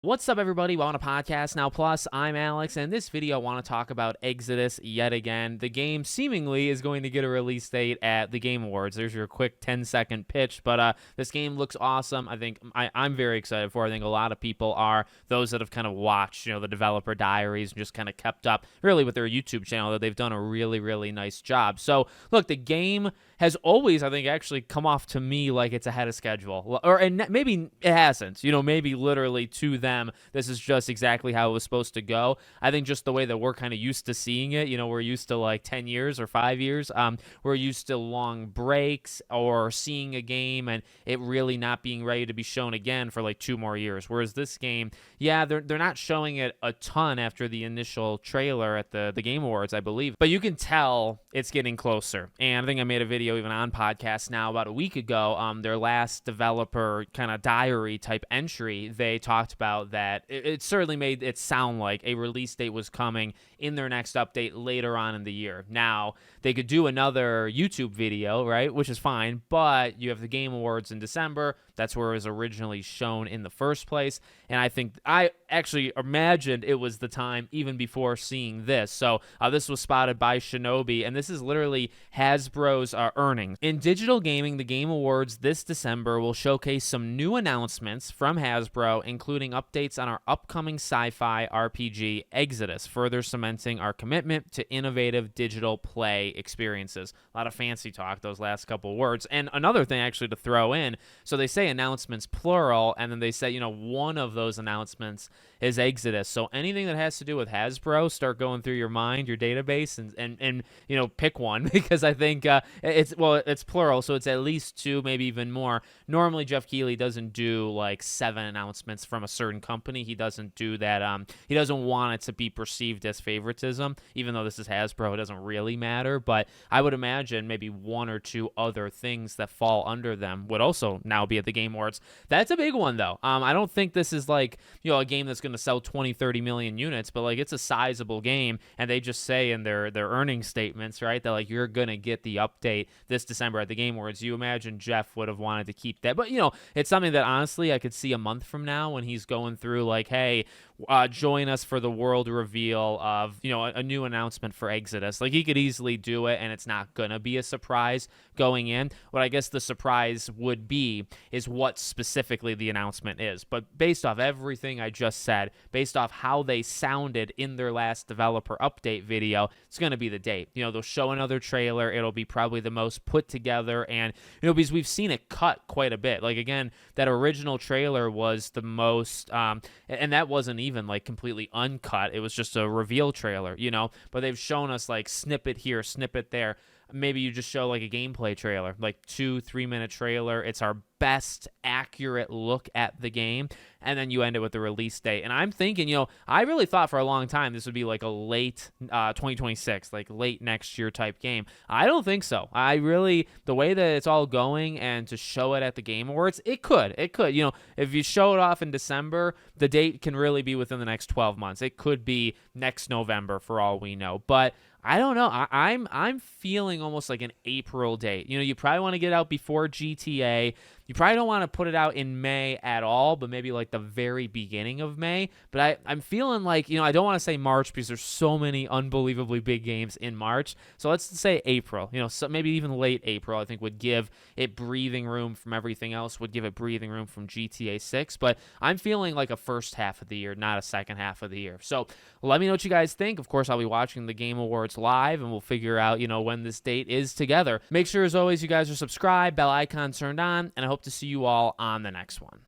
What's up, everybody? Welcome to Podcast Now Plus. I'm Alex, and in this video, I want to talk about Exodus yet again. The game seemingly is going to get a release date at the Game Awards. There's your quick 10-second pitch, but this game looks awesome. I think I'm very excited for it. I think a lot of people are. Those that have kind of watched, the developer diaries and just kind of kept up, really, with their YouTube channel, that they've done a really, really nice job. So, look, the game has always, I think, actually come off to me like it's ahead of schedule, and maybe it hasn't. Maybe literally to them, this is just exactly how it was supposed to go. I think just the way that we're kind of used to seeing it, we're used to like 10 years or 5 years. We're used to long breaks or seeing a game and it really not being ready to be shown again for like 2 more years. Whereas this game, yeah, they're not showing it a ton after the initial trailer at the Game Awards, I believe, but you can tell it's getting closer. And I think I made a video even on Podcast Now about a week ago. Their last developer kind of diary type entry, they talked about that it certainly made it sound like a release date was coming in their next update later on in the year. Now, they could do another YouTube video, right, which is fine, but you have the Game Awards in December. That's where it was originally shown in the first place. And I actually imagined it was the time even before seeing this. So this was spotted by Shinobi, and this is literally Hasbro's earnings. In digital gaming, the Game Awards this December will showcase some new announcements from Hasbro, including updates on our upcoming sci-fi RPG Exodus, further cementing our commitment to innovative digital play experiences. A lot of fancy talk, those last couple words. And another thing actually to throw in, so they say announcements plural, and then they say, one of those announcements is Exodus. So anything that has to do with Hasbro, start going through your mind, your database, and pick one, because I think it's plural, so it's at least 2, maybe even more. Normally, Jeff Keighley doesn't do like 7 announcements from a certain company. He doesn't do that. He doesn't want it to be perceived as favoritism, even though this is Hasbro. It doesn't really matter, but I would imagine maybe 1 or 2 other things that fall under them would also now be at the Game Awards. That's a big one, though. I don't think this is like, a game that's going to sell 20, 30 million units, but like it's a sizable game, and they just say in their earnings statements, right, that like you're going to get the update this December at the Game Awards. You imagine Jeff would have wanted to keep that, but it's something that honestly I could see a month from now when he's going through like, hey, join us for the world reveal of a new announcement for Exodus. Like he could easily do it, and it's not gonna be a surprise going in. What I guess the surprise would be is what specifically the announcement is. But based off everything I just said, based off how they sounded in their last developer update video, it's gonna be the date. They'll show another trailer. It'll be probably the most put together, and because we've seen it cut quite a bit. Like again, that original trailer was the most, and that wasn't even like completely uncut. It was just a reveal trailer, but they've shown us like snippet here, snippet there. Maybe you just show like a gameplay trailer, like 2-3 minute trailer. It's our best accurate look at the game, and then you end it with the release date. And I'm thinking, I really thought for a long time this would be like a late 2026, like late next year type game. I don't think so. The way that it's all going, and to show it at the Game Awards, it could, if you show it off in December, the date can really be within the next 12 months. It could be next November for all we know, but I don't know. I'm feeling almost like an April date. You probably want to get out before GTA. You probably don't want to put it out in May at all, but maybe like the very beginning of May. But I'm feeling like, I don't want to say March because there's so many unbelievably big games in March. So let's say April, so maybe even late April, I think would give it breathing room from everything else, would give it breathing room from GTA 6. But I'm feeling like a first half of the year, not a second half of the year. So let me know what you guys think. Of course, I'll be watching the Game Awards live, and we'll figure out, when this date is together. Make sure, as always, you guys are subscribed, bell icon turned on, and I hope to see you all on the next one.